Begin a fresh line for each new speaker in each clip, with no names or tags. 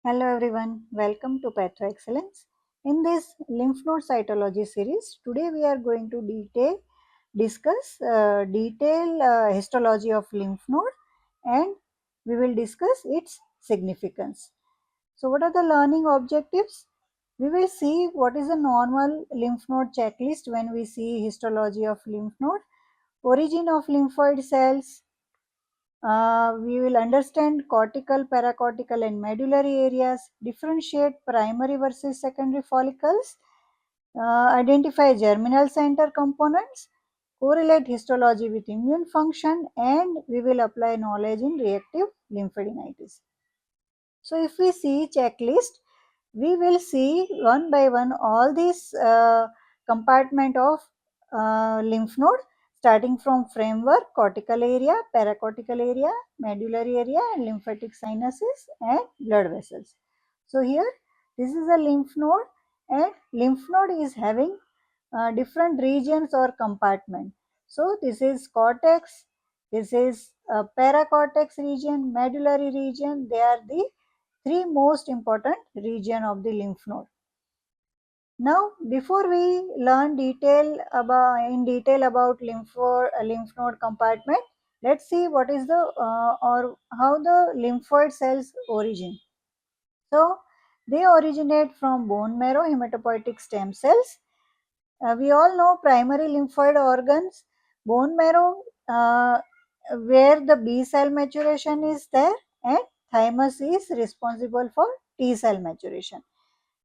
Hello everyone, welcome to Patho Excellence. In this lymph node cytology series, today we are going to discuss histology of lymph node, and we will discuss its significance. So what are the learning objectives? We will see what is a normal lymph node checklist when we see histology of lymph node, origin of lymphoid cells, we will understand cortical, paracortical and medullary areas, differentiate primary versus secondary follicles, identify germinal center components, correlate histology with immune function, and we will apply knowledge in reactive lymphadenitis. So if we see checklist, we will see one by one all these compartment of lymph node, starting from framework, cortical area, paracortical area, medullary area and lymphatic sinuses and blood vessels. So here this is a lymph node, and lymph node is having different regions or compartment. So this is cortex, this is paracortex region, medullary region. They are the three most important region of the lymph node. Now, before we learn in detail about lymph node compartment, let's see what is the or how the lymphoid cells origin. So, they originate from bone marrow hematopoietic stem cells. We all know primary lymphoid organs, bone marrow, where the B cell maturation is there, and thymus is responsible for T cell maturation.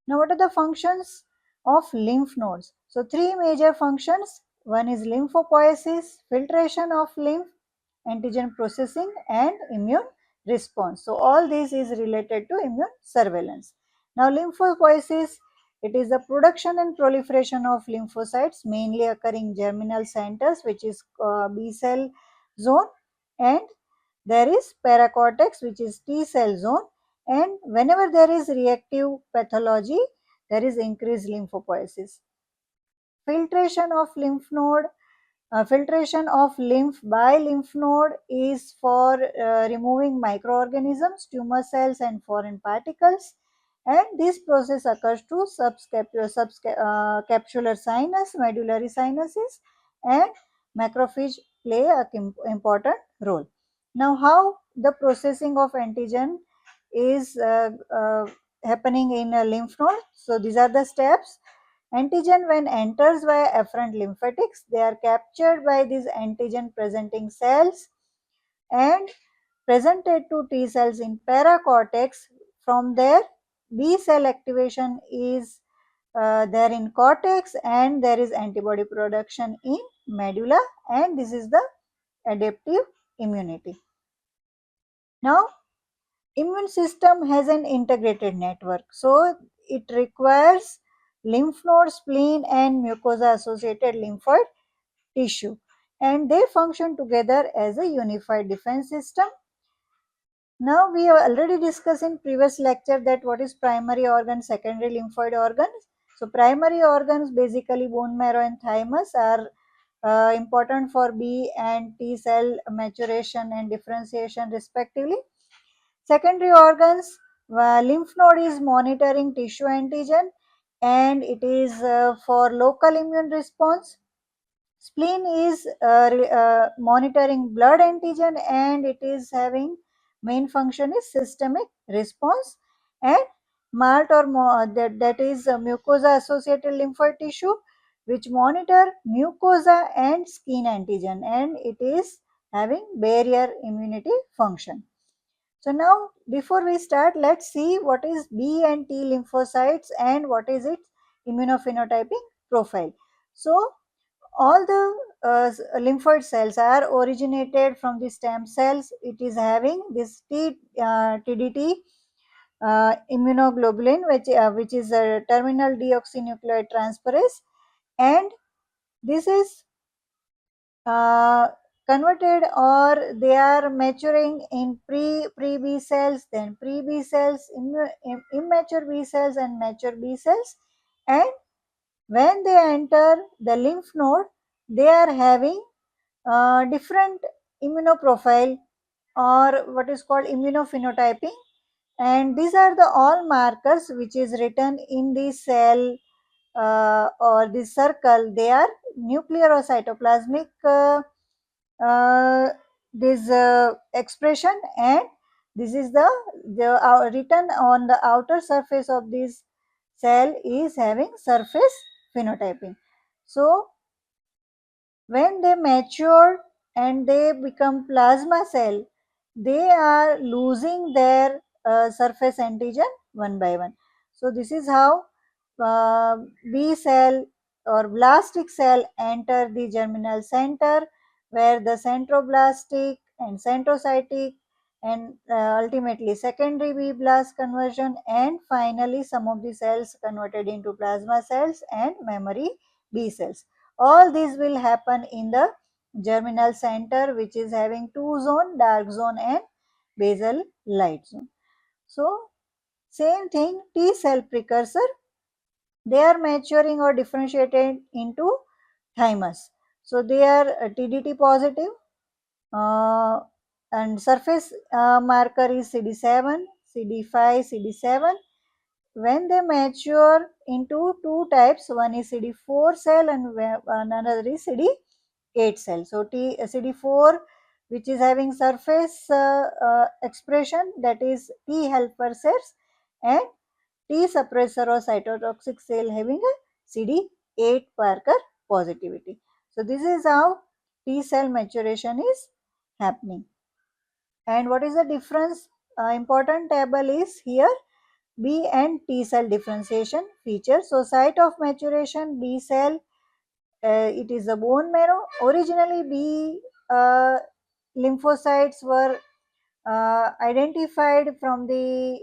Now, what are the functions of lymph nodes? So, three major functions. One is lymphopoiesis, filtration of lymph, antigen processing and immune response. So, all this is related to immune surveillance. Now, lymphopoiesis, it is the production and proliferation of lymphocytes mainly occurring germinal centers, which is B cell zone, and there is paracortex, which is T cell zone, and whenever there is reactive pathology, there is increased lymphopoiesis. Filtration of lymph node, filtration of lymph by lymph node is for removing microorganisms, tumor cells and foreign particles, and this process occurs to subcapsular sinus, medullary sinuses, and macrophage play an important role. Now, how the processing of antigen is happening in a lymph node? So, these are the steps. Antigen, when enters via afferent lymphatics, they are captured by these antigen presenting cells and presented to T cells in paracortex. From there, B cell activation is there in cortex, and there is antibody production in medulla, and this is the adaptive immunity. Now, immune system has an integrated network, so it requires lymph node, spleen and mucosa associated lymphoid tissue, and they function together as a unified defense system. Now, we have already discussed in previous lecture that what is primary organ, secondary lymphoid organs. So, primary organs, basically bone marrow and thymus, are important for B and T cell maturation and differentiation respectively. Secondary organs, lymph node is monitoring tissue antigen, and it is for local immune response. Spleen is monitoring blood antigen, and it is having main function is systemic response. And MALT, or that is mucosa associated lymphoid tissue, which monitor mucosa and skin antigen, and it is having barrier immunity function. So now, before we start, let's see what is B and T lymphocytes and what is its immunophenotyping profile. So, all the lymphoid cells are originated from the stem cells. It is having this TDT immunoglobulin, which is a terminal deoxynucleotide transferase, and this is converted, or they are maturing in pre B cells, then pre B cells, immature B cells and mature B cells, and when they enter the lymph node, they are having different immunoprofile, or what is called immunophenotyping, and these are the all markers which is written in the cell or the circle. They are nuclear or cytoplasmic this expression, and this is the written on the outer surface of this cell is having surface phenotyping. So when they mature and they become plasma cell, they are losing their surface antigen one by one. So this is how B cell or blastic cell enter the germinal center, where the centroblastic and centrocytic and ultimately secondary B blast conversion, and finally some of the cells converted into plasma cells and memory B cells. All these will happen in the germinal center, which is having two zone, dark zone and basal light zone. So same thing, T cell precursor, they are maturing or differentiated into thymus. So they are TDT positive, and surface marker is CD7, CD5, CD7. When they mature into two types, one is CD4 cell and another is CD8 cell. So CD4, which is having surface expression, that is T helper cells, and T suppressor or cytotoxic cell having a CD8 marker positivity. So this is how T cell maturation is happening. And what is the difference? Important table is here, B and T cell differentiation feature. So site of maturation, B cell, it is the bone marrow. Originally B lymphocytes were identified from the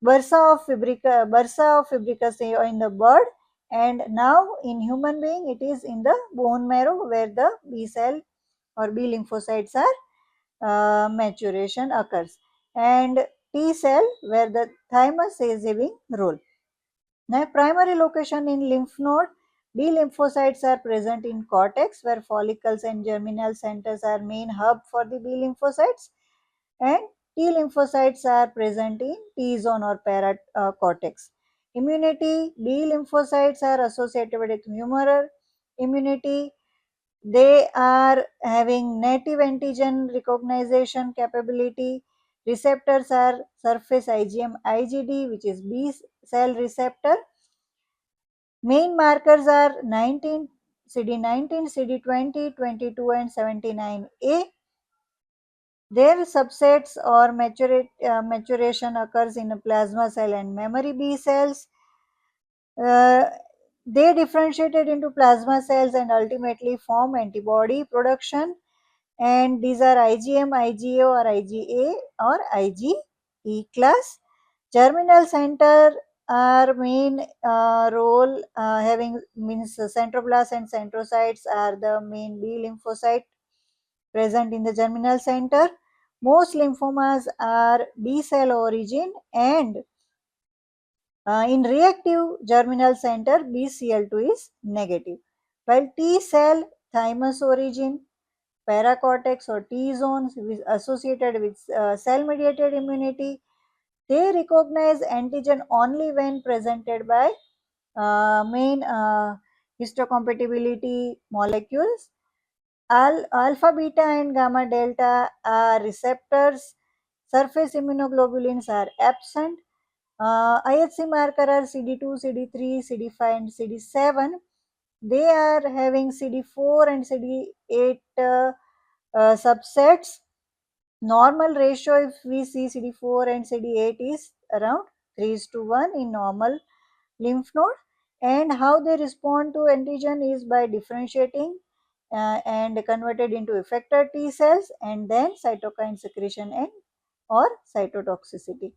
bursa of fibricus in the bird, and now in human being it is in the bone marrow where the B cell or B lymphocytes are maturation occurs, and T cell where the thymus is having role. Now primary location in lymph node, B lymphocytes are present in cortex where follicles and germinal centers are main hub for the B lymphocytes, and T lymphocytes are present in T zone or paracortex. Immunity, B lymphocytes are associated with humoral immunity. They are having native antigen recognition capability. Receptors are surface IgM IgD, which is B cell receptor. Main markers are 19, CD19, CD20, 22 and 79A. Their subsets or maturation occurs in a plasma cell and memory B cells. Uh, they differentiated into plasma cells and ultimately form antibody production, and these are IgM, IgA or IgA or IgE class. Germinal center are main role having means centroblasts and centrocytes are the main B lymphocyte present in the germinal center. Most lymphomas are B cell origin, and in reactive germinal center BCL2 is negative, while T cell thymus origin, paracortex or T zones associated with cell mediated immunity, they recognize antigen only when presented by main histocompatibility molecules. Alpha, beta and gamma delta are receptors. Surface immunoglobulins are absent. IHC marker are CD2, CD3, CD5 and CD7. They are having CD4 and CD8 subsets. Normal ratio, if we see CD4 and CD8 is around 3:1 in normal lymph node, and how they respond to antigen is by differentiating and converted into effector T cells and then cytokine secretion and or cytotoxicity.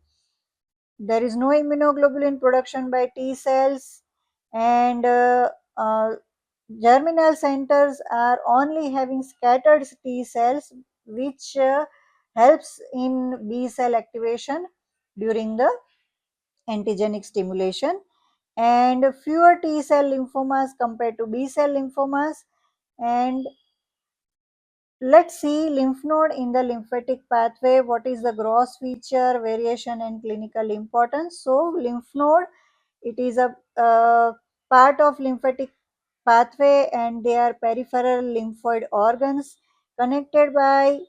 There is no immunoglobulin production by T cells, and germinal centers are only having scattered T cells, which helps in B cell activation during the antigenic stimulation, and fewer T cell lymphomas compared to B cell lymphomas, and Let's see lymph node in the lymphatic pathway. What is the gross feature, variation and clinical importance? So lymph node, it is a part of lymphatic pathway and they are peripheral lymphoid organs connected by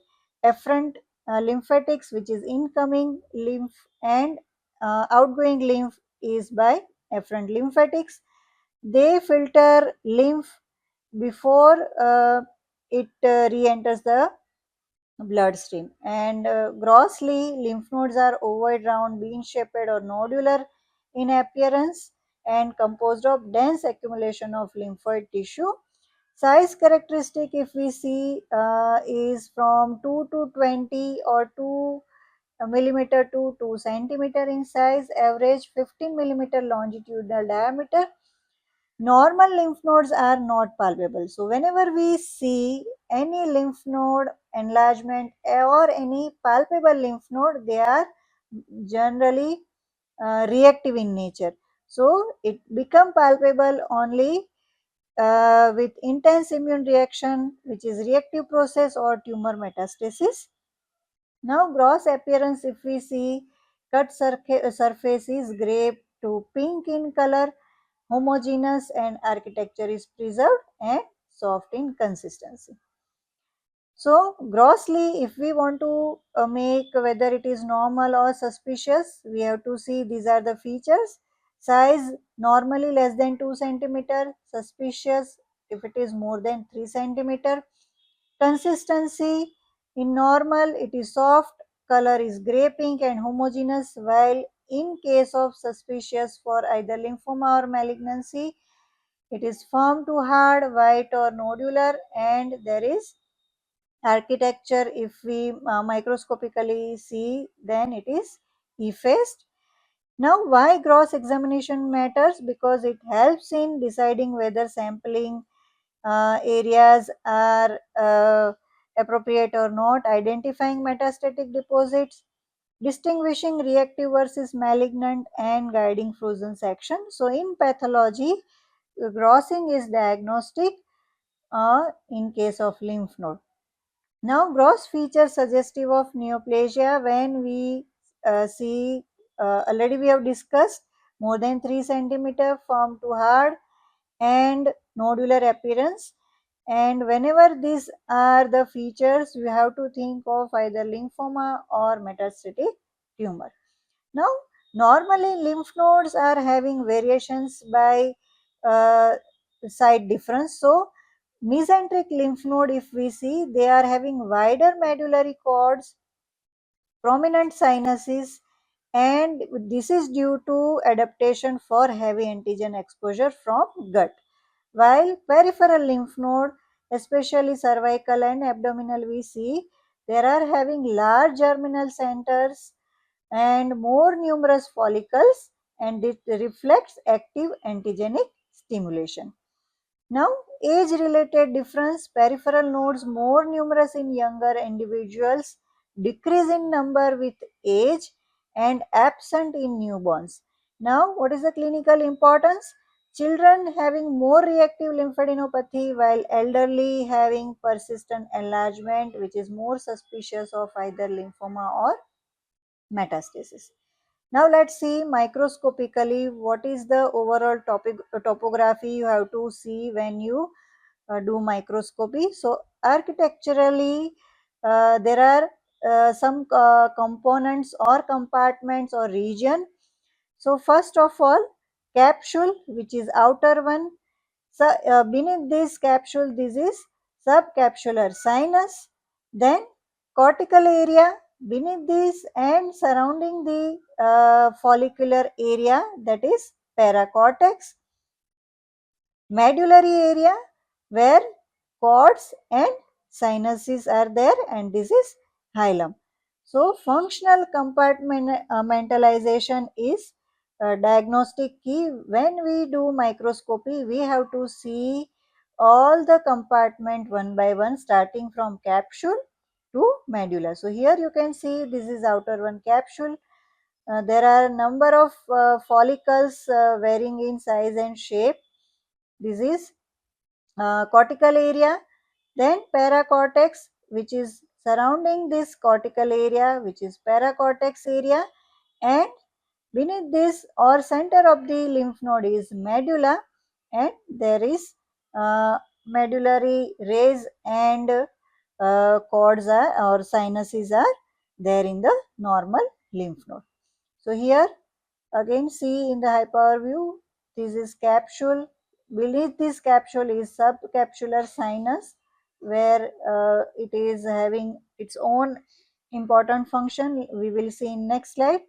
efferent lymphatics, which is incoming lymph, and outgoing lymph is by efferent lymphatics. They filter lymph before it re-enters the bloodstream, and grossly lymph nodes are ovoid, round, bean shaped or nodular in appearance and composed of dense accumulation of lymphoid tissue. Size characteristic, if we see, is from 2 to 20 or 2 millimeter to 2 centimeter in size, average 15 millimeter longitudinal diameter. Normal lymph nodes are not palpable. So whenever we see any lymph node enlargement or any palpable lymph node, they are generally reactive in nature. So it become palpable only with intense immune reaction, which is reactive process or tumor metastasis. Now gross appearance, if we see, cut surface is gray to pink in color, homogeneous, and architecture is preserved and soft in consistency. So grossly, if we want to make whether it is normal or suspicious, we have to see these are the features. Size normally less than 2 centimeter, suspicious if it is more than 3 centimeter. Consistency, in normal it is soft, color is grey pink and homogeneous, while in case of suspicious for either lymphoma or malignancy, it is firm to hard, white or nodular, and there is architecture. If we microscopically see, then it is effaced. Now why gross examination matters? Because it helps in deciding whether sampling areas are appropriate or not, identifying metastatic deposits, distinguishing reactive versus malignant, and guiding frozen section. So in pathology, grossing is diagnostic in case of lymph node. Now gross features suggestive of neoplasia, when we see, already we have discussed, more than 3 centimeter, firm to hard and nodular appearance, and whenever these are the features, we have to think of either lymphoma or metastatic tumor. Now normally lymph nodes are having variations by uh, side difference. So mesenteric lymph node, if we see, they are having wider medullary cords, prominent sinuses, and this is due to adaptation for heavy antigen exposure from gut. While peripheral lymph node, especially cervical and abdominal, we see there are having large germinal centers and more numerous follicles, and it reflects active antigenic stimulation. Now, age related difference, peripheral nodes more numerous in younger individuals, decrease in number with age, and absent in newborns. Now, what is the clinical importance? Children having more reactive lymphadenopathy, while elderly having persistent enlargement, which is more suspicious of either lymphoma or metastasis. Now let's see microscopically what is the overall topography you have to see when you do microscopy. So architecturally, there are some components or compartments or region. So first of all, capsule, which is outer one. So beneath this capsule, this is subcapsular sinus. Then cortical area beneath this and surrounding the follicular area, that is paracortex. Medullary area where cords and sinuses are there, and this is hilum. So functional compartmentalization is a diagnostic key. When we do microscopy, we have to see all the compartment one by one, starting from capsule to medulla. So here you can see this is outer one capsule. There are number of follicles varying in size and shape. This is cortical area. Then paracortex, which is surrounding this cortical area, which is paracortex area, and beneath this or center of the lymph node is medulla, and there is medullary rays and cords are or sinuses are there in the normal lymph node. So here again see in the high power view, this is capsule. Beneath this capsule is subcapsular sinus, where it is having its own important function. We will see in next slide.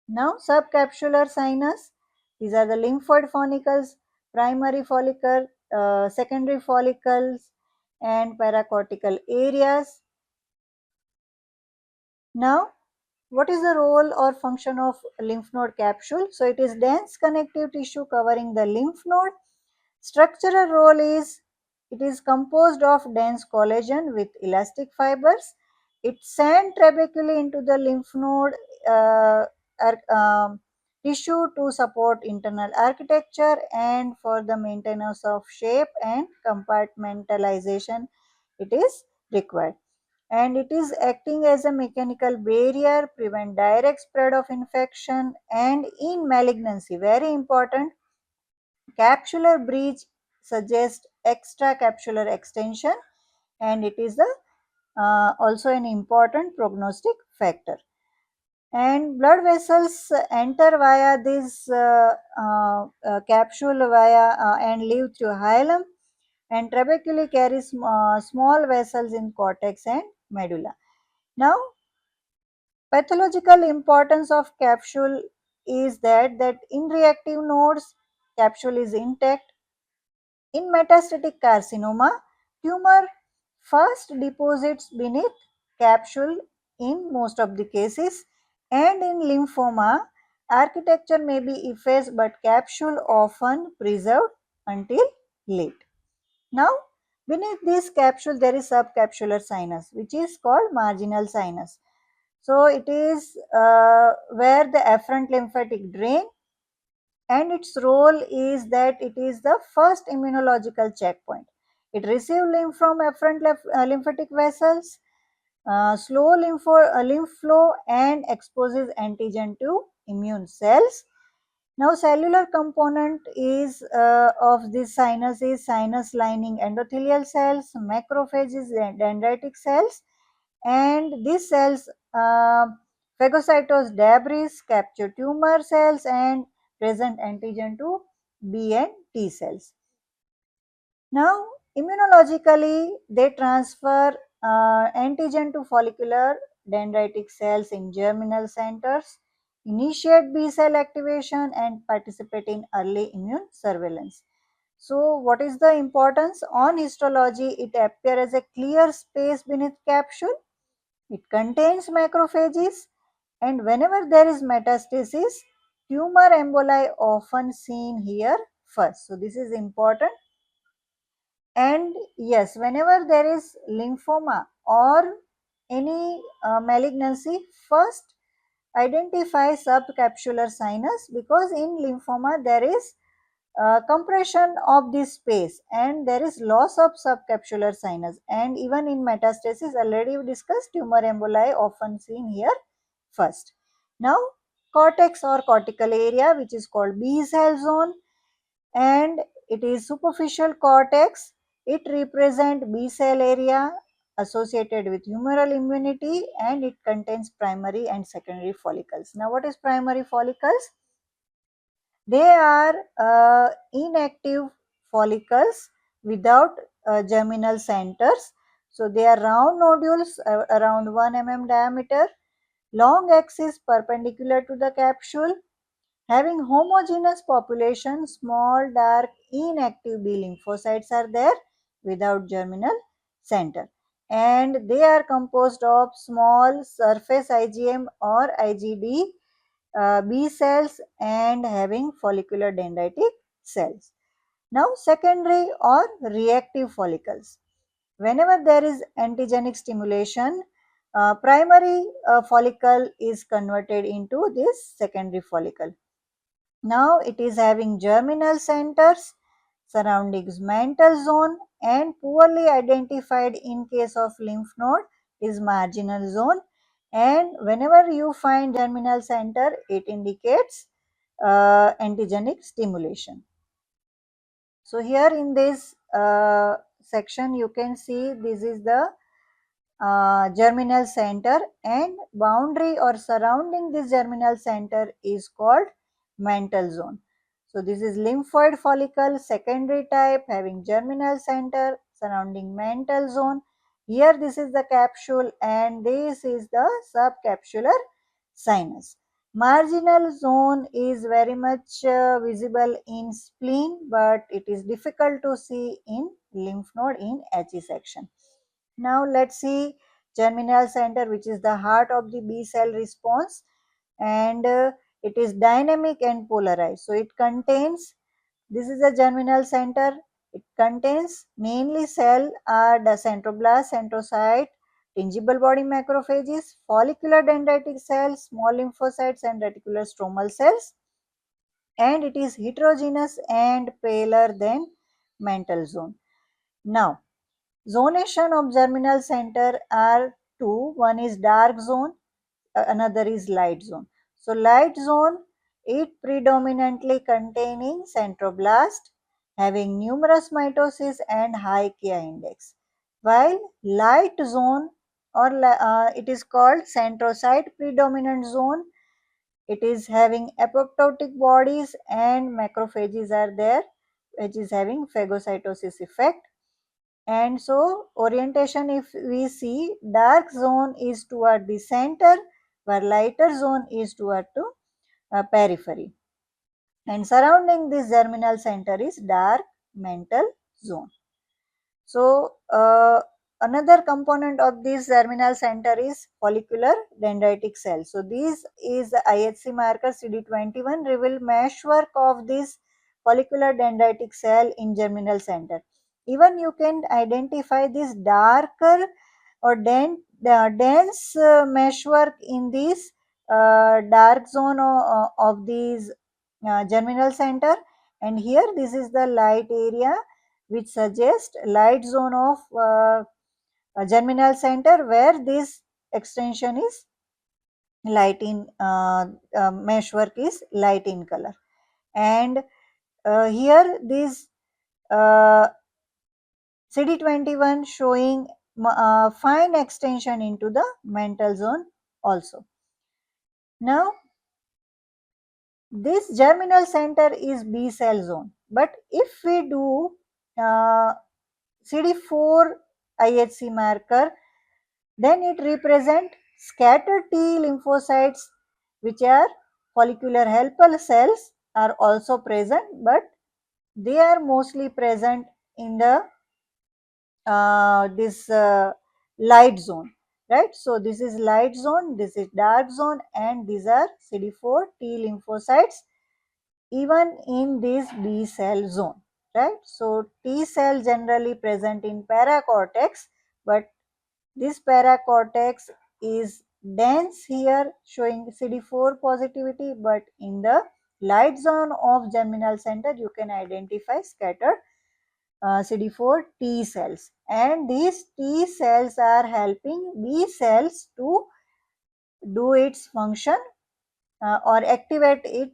Now subcapsular sinus, these are the lymphoid follicles, primary follicle, secondary follicles and paracortical areas. Now what is the role or function of lymph node capsule? So it is dense connective tissue covering the lymph node. Structural role is it is composed of dense collagen with elastic fibers. It sends trabeculae into the lymph node uh, tissue to support internal architecture and for the maintenance of shape and compartmentalization it is required, and it is acting as a mechanical barrier, prevent direct spread of infection, and in malignancy, very important, capsular breach suggests extracapsular extension, and it is the also an important prognostic factor. And blood vessels enter via this capsule via and leave through hilum, and trabeculae carries small vessels in cortex and medulla. Now pathological importance of capsule is that in reactive nodes capsule is intact. In metastatic carcinoma, tumor first deposits beneath capsule in most of the cases, and in lymphoma, architecture may be effaced but capsule often preserved until late. Now, beneath this capsule there is subcapsular sinus which is called marginal sinus. So, it is where the afferent lymphatic drain, and its role is that it is the first immunological checkpoint. It receives lymph from afferent lymphatic vessels, slow lymph flow and exposes antigen to immune cells. Now cellular component is of this sinus is sinus lining endothelial cells, macrophages and dendritic cells, and these cells phagocytose debris, capture tumor cells and present antigen to B and T cells. Now immunologically they transfer antigen to follicular dendritic cells in germinal centers, initiate B cell activation and participate in early immune surveillance. So what is the importance? On histology it appears as a clear space beneath capsule. It contains macrophages, and whenever there is metastasis, tumor emboli often seen here first. So this is important. And yes, whenever there is lymphoma or any malignancy, first identify subcapsular sinus, because in lymphoma there is compression of this space and there is loss of subcapsular sinus, and even in metastasis already we discussed tumor emboli often seen here first. Now cortex or cortical area which is called B cell zone, and it is superficial cortex. It represents B cell area associated with humoral immunity, and it contains primary and secondary follicles. Now what is primary follicles? They are inactive follicles without germinal centers. So they are round nodules around 1 mm diameter, long axis perpendicular to the capsule, having homogeneous population, small dark inactive B lymphocytes are there without germinal center, and they are composed of small surface IgM or IgD B cells and having follicular dendritic cells. Now secondary or reactive follicles. Whenever there is antigenic stimulation, primary follicle is converted into this secondary follicle. Now it is having germinal centers, surroundings mantle zone, and poorly identified in case of lymph node is marginal zone. And whenever you find germinal center, it indicates antigenic stimulation. So here in this section you can see this is the germinal center, and boundary or surrounding this germinal center is called mantle zone. So this is lymphoid follicle, secondary type, having germinal center surrounding mantle zone. Here this is the capsule and this is the subcapsular sinus. Marginal zone is very much visible in spleen, but it is difficult to see in lymph node in HE section. Now let's see germinal center, which is the heart of the B cell response, and it is dynamic and polarized. So it contains, this is the germinal center, it contains mainly cell are the centroblast, centrocyte, tingible body macrophages, follicular dendritic cells, small lymphocytes and reticular stromal cells, and it is heterogeneous and paler than mantle zone. Now zonation of germinal center are two, one is dark zone, another is light zone. So light zone, it predominantly containing centroblast having numerous mitosis and high Ki index, while light zone or it is called centrocyte predominant zone, it is having apoptotic bodies and macrophages are there, which is having phagocytosis effect. And so orientation, if we see, dark zone is toward the center where lighter zone is toward to periphery, and surrounding this germinal center is dark mantle zone. So another component of this germinal center is follicular dendritic cell. So this is the IHC marker CD21 reveal meshwork of this follicular dendritic cell in germinal center. Even you can identify this darker or dense meshwork in this dark zone of these germinal center, and here this is the light area which suggests light zone of germinal center where this extension is light in meshwork is light in color, and here this CD21 showing fine extension into the mantle zone also. Now this germinal center is B cell zone, but if we do CD4 IHC marker, then it represent scattered T lymphocytes, which are follicular helper cells are also present, but they are mostly present in the this light zone, right? So this is light zone, this is dark zone, and these are CD4 T lymphocytes even in this B cell zone, right? So T cell generally present in paracortex, but this paracortex is dense here showing CD4 positivity, but in the light zone of germinal center you can identify scattered CD4 T cells, and these T cells are helping B cells to do its function or activate its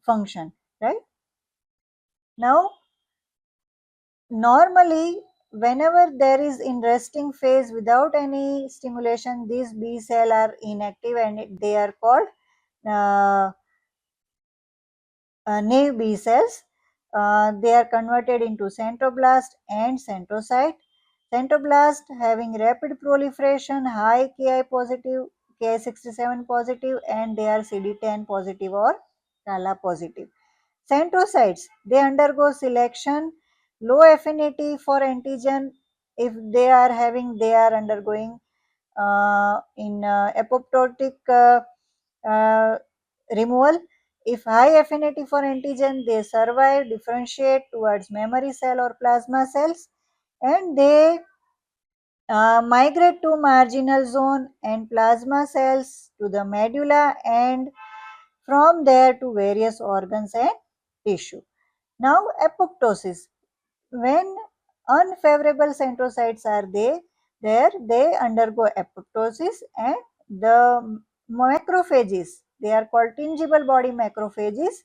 function, right? Now normally whenever there is in resting phase without any stimulation, these B cell are inactive and they are called uh, naive B cells. They are converted into centroblast and centrocyte. Centroblast having rapid proliferation, high Ki positive, Ki67 positive, and they are CD10 positive or Kala positive. Centrocytes, they undergo selection, low affinity for antigen. If they are having, they are undergoing in apoptotic uh, removal. If high affinity for antigen, they survive, differentiate towards memory cell or plasma cells, and they migrate to marginal zone and plasma cells to the medulla, and from there to various organs and tissue. Now apoptosis. When unfavorable centrocytes are there, they undergo apoptosis, and the macrophages, they are called tingible body macrophages,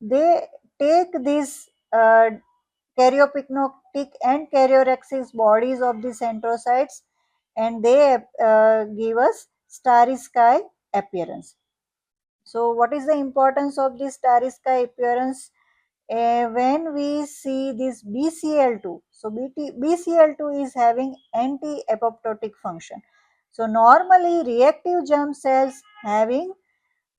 they take these karyopyknotic and karyarexis bodies of the centrocytes, and they give us starry sky appearance. So what is the importance of this starry sky appearance? When we see this BCL2, so BCL2 is having anti-apoptotic function. So normally reactive germ cells having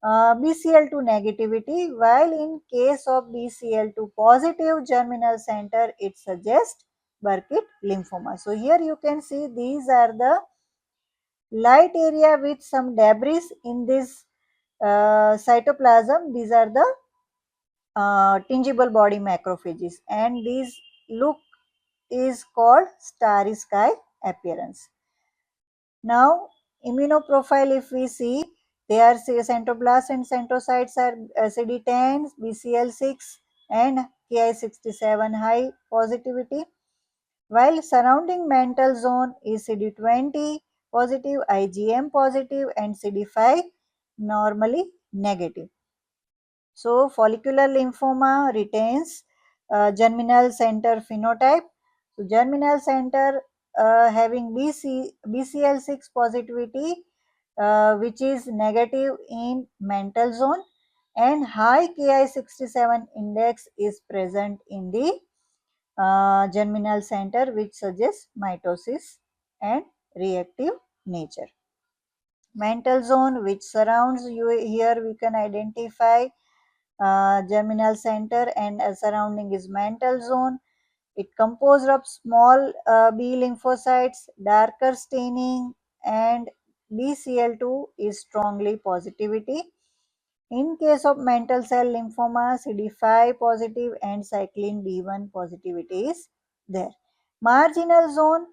BCL2 negativity, while in case of BCL2 positive germinal center, it suggests Burkitt lymphoma. So here you can see these are the light area with some debris in this cytoplasm. These are the tingible body macrophages, and this look is called starry sky appearance. Now immunoprofile, if we see, they are centroblasts and centrocytes are CD10, BCL6 and Ki67 high positivity, while surrounding mantle zone is CD20 positive, IgM positive and CD5 normally negative. So follicular lymphoma retains germinal center phenotype. So germinal center having BCL6 positivity, which is negative in mantle zone, and high Ki67 index is present in the germinal center, which suggests mitosis and reactive nature. Mantle zone, which surrounds you, here we can identify germinal center, and surrounding is mantle zone. It composed of small B lymphocytes, darker staining, and BCL2 is strongly positivity. In case of mantle cell lymphoma, CD5 positive and cyclin D1 positivity is there. Marginal zone,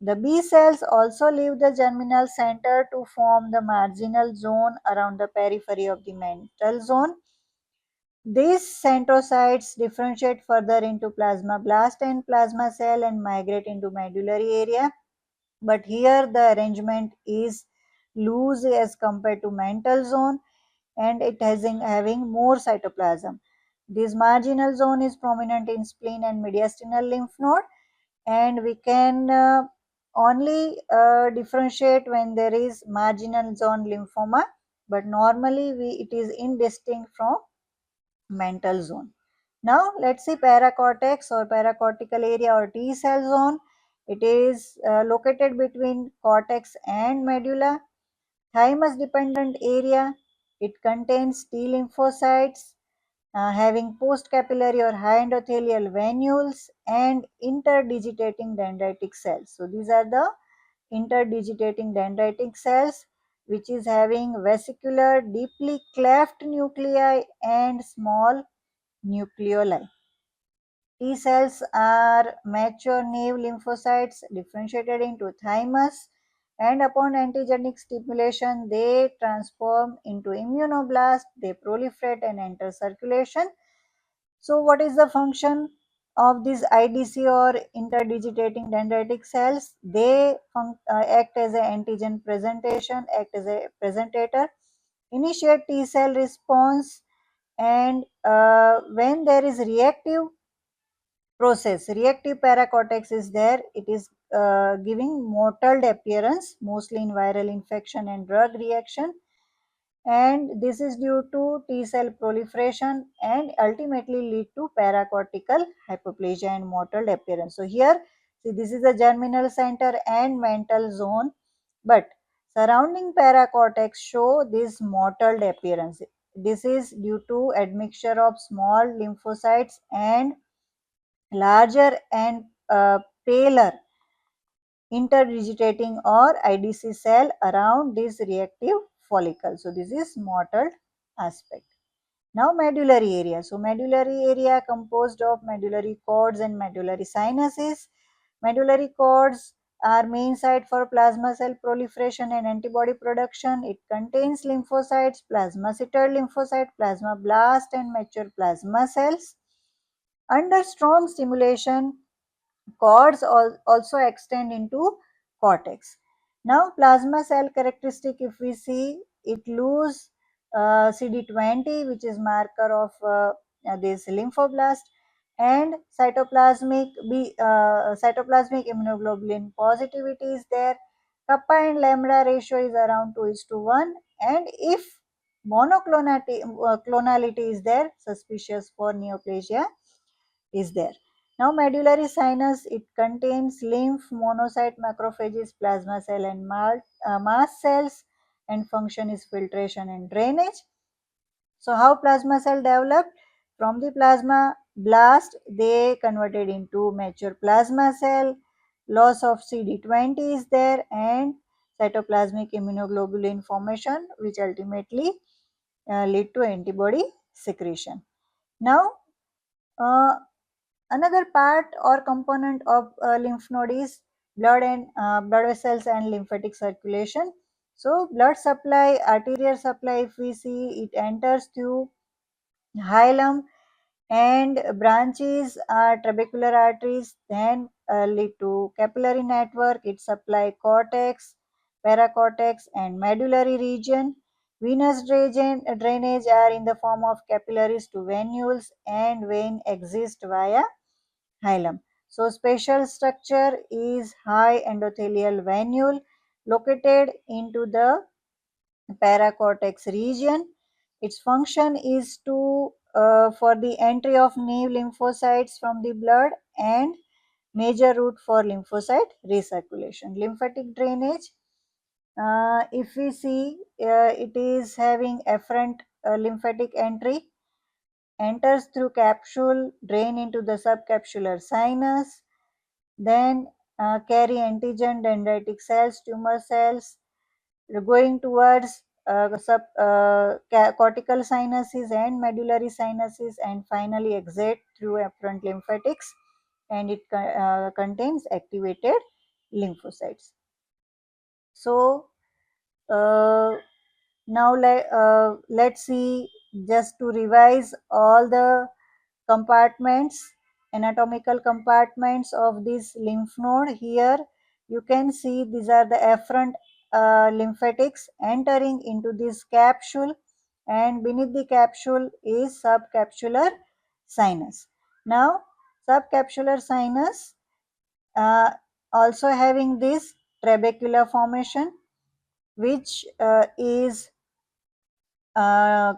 the B cells also leave the germinal center to form the marginal zone around the periphery of the mantle zone. These centrocytes differentiate further into plasmablast and plasma cell and migrate into medullary area. But here the arrangement is loose as compared to mantle zone, and it has having more cytoplasm. This marginal zone is prominent in spleen and mediastinal lymph node, and we can only differentiate when there is marginal zone lymphoma, but normally it is indistinct from mantle zone. Now let's see paracortex or paracortical area or T cell zone. It is located between cortex and medulla. Thymus dependent area. It contains T lymphocytes having postcapillary or high endothelial venules and interdigitating dendritic cells. So these are the interdigitating dendritic cells, which is having vesicular deeply cleft nuclei and small nucleoli. T cells are mature naive lymphocytes differentiated into thymus, and upon antigenic stimulation they transform into immunoblast, they proliferate and enter circulation. So what is the function of these IDC or interdigitating dendritic cells? They act as an antigen presentation, act as a presentator, initiate T cell response, and when there is reactive process, reactive paracortex is there, it is giving mottled appearance mostly in viral infection and drug reaction, and this is due to T cell proliferation and ultimately lead to paracortical hypoplasia and mottled appearance. So here, see, this is the germinal center and mantle zone, but surrounding paracortex show this mottled appearance. This is due to admixture of small lymphocytes and larger and paler interdigitating or IDC cell around this reactive follicle. So this is mottled aspect. Now medullary area. So medullary area composed of medullary cords and medullary sinuses. Medullary cords are main site for plasma cell proliferation and antibody production. It contains lymphocytes, plasmacytoid lymphocyte, plasmablast and mature plasma cells. Under strong stimulation, cords also extend into cortex. Now plasma cell characteristic, if we see, it lose CD20, which is marker of this lymphoblast, and cytoplasmic immunoglobulin positivity is there. Kappa and lambda ratio is around 2:1, and if monoclonality is there, suspicious for neoplasia is there. Now medullary sinus, it contains lymph, monocyte, macrophages, plasma cell and mast cells, and function is filtration and drainage. So how plasma cell developed? From the plasma blast, they converted into mature plasma cell, loss of CD20 is there, and cytoplasmic immunoglobulin formation, which ultimately lead to antibody secretion. Now another part or component of lymph node is blood vessels and lymphatic circulation. So blood supply, arterial supply, if we see, it enters through hilum and branches are trabecular arteries, then lead to capillary network. It supply cortex, paracortex and medullary region. Venous drainage are in the form of capillaries to venules, and vein exist via hilum. So spatial structure is high endothelial venule located into the paracortex region. Its function is to for the entry of new lymphocytes from the blood and major route for lymphocyte recirculation. Lymphatic drainage, if we see, it is having afferent lymphatic entry, enters through capsule, drain into the subcapsular sinus, then carry antigen dendritic cells, tumor cells, going towards cortical sinuses and medullary sinuses, and finally exit through afferent lymphatics, and it contains activated lymphocytes. So uh, now let's see, just to revise all the compartments, anatomical compartments of this lymph node. Here you can see these are the afferent lymphatics entering into this capsule, and beneath the capsule is subcapsular sinus. Now subcapsular sinus uh, also having this trabecular formation, which is uh,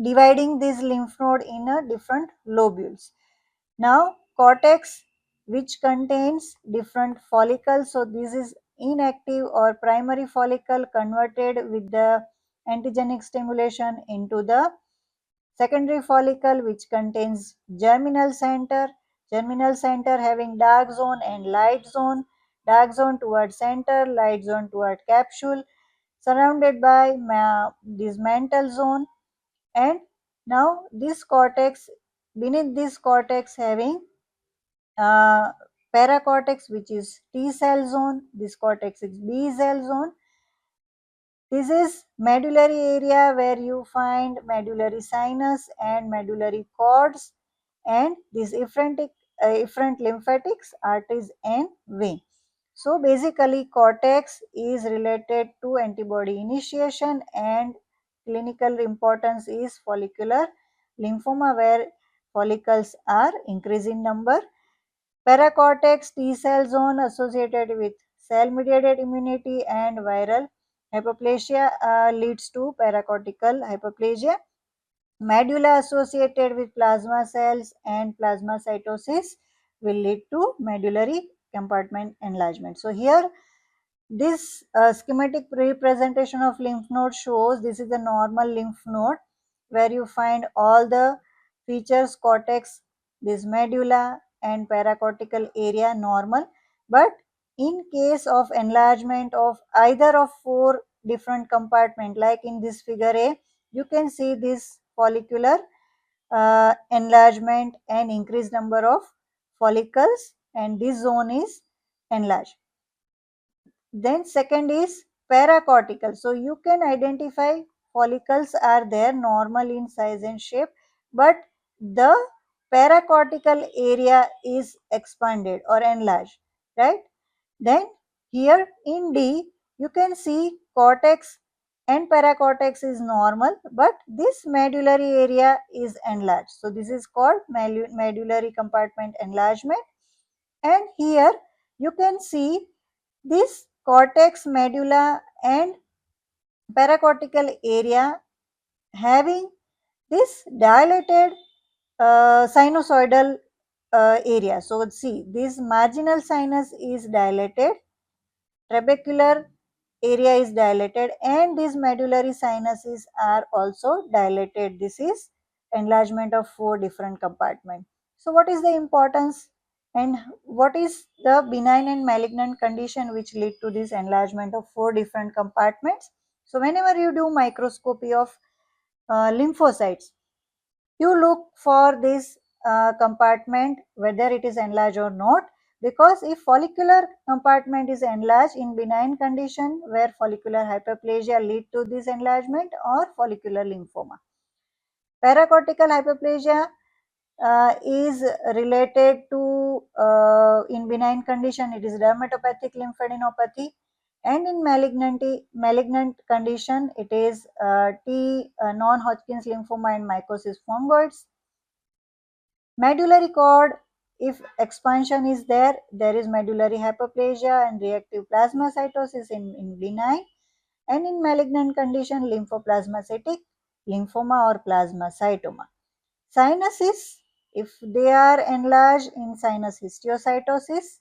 dividing this lymph node in a different lobules. Now cortex, which contains different follicles, so this is inactive or primary follicle converted with the antigenic stimulation into the secondary follicle, which contains germinal center having dark zone and light zone, dark zone toward center, light zone toward capsule, surrounded by this mantle zone. And now this cortex, beneath this cortex having uh, paracortex, which is T cell zone, this cortex is B cell zone. This is medullary area where you find medullary sinus and medullary cords, and these efferent lymphatics, arteries and vein. So basically cortex is related to antibody initiation, and clinical importance is follicular lymphoma where follicles are increasing number. Paracortex T cell zone associated with cell mediated immunity and viral hypoplasia leads to paracortical hypoplasia. Medulla associated with plasma cells and plasmacytosis will lead to medullary compartment enlargement. So here this schematic representation of lymph node shows this is the normal lymph node where you find all the features, cortex, this medulla and paracortical area normal. But in case of enlargement of either of four different compartment, like in this figure A, you can see this follicular enlargement and increased number of follicles, and this zone is enlarged. Then second is paracortical. So you can identify follicles are there normal in size and shape, but the paracortical area is expanded or enlarged, right? Then here in D, you can see cortex and paracortex is normal, but this medullary area is enlarged. So this is called medullary compartment enlargement. And here you can see this cortex, medulla and paracortical area having this dilated sinusoidal area. So see, this marginal sinus is dilated, trabecular area is dilated, and these medullary sinuses are also dilated. This is enlargement of 4 different compartments. So what is the importance and what is the benign and malignant condition which lead to this enlargement of 4 different compartments? So whenever you do microscopy of lymphocytes, you look for this compartment whether it is enlarged or not, because if follicular compartment is enlarged in benign condition where follicular hyperplasia lead to this enlargement or follicular lymphoma. Paracortical hyperplasia is related to in benign condition it is dermatopathic lymphadenopathy, and in malignant condition it is T non-Hodgkin's lymphoma and mycosis fungoides. Medullary cord, if expansion is there, there is medullary hyperplasia and reactive plasmacytosis in benign, and in malignant condition lymphoplasmacytic lymphoma or plasmacytoma. Sinuses, if they are enlarged in sinus histiocytosis,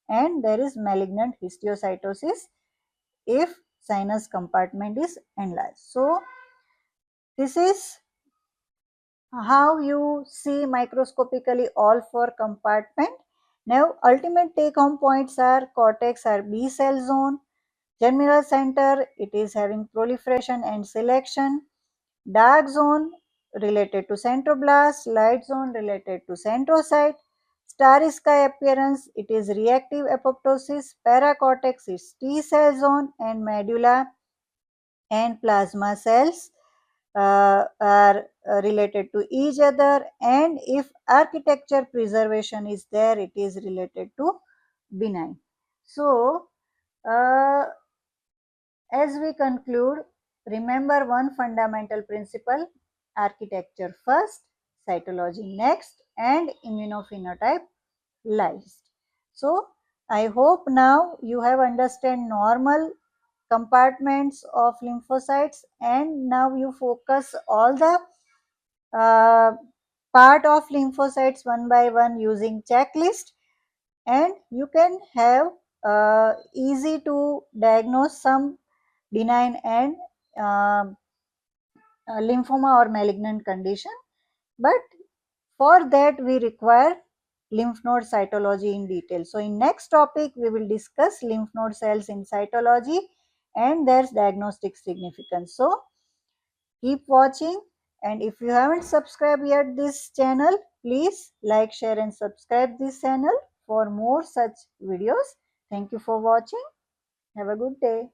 and there is malignant histiocytosis if sinus compartment is enlarged. So this is how you see microscopically all 4 compartment. Now ultimate take home points are cortex are B cell zone, germinal center it is having proliferation and selection, dark zone related to centroblast, light zone related to centrocyte, starry sky appearance it is reactive apoptosis, paracortex is T cell zone, and medulla and plasma cells are related to each other, and if architecture preservation is there it is related to benign. So as we conclude, remember one fundamental principle: architecture first, cytology next, and immunophenotype last. So I hope now you have understood normal compartments of lymphocytes, and now you focus all the uh, part of lymphocytes one by one using checklist, and you can have easy to diagnose some benign and um lymphoma or malignant condition, but for that we require lymph node cytology in detail. So in next topic we will discuss lymph node cells in cytology and their diagnostic significance. So keep watching, and if you haven't subscribed yet this channel, please like, share and subscribe this channel for more such videos. Thank you for watching. Have a good day.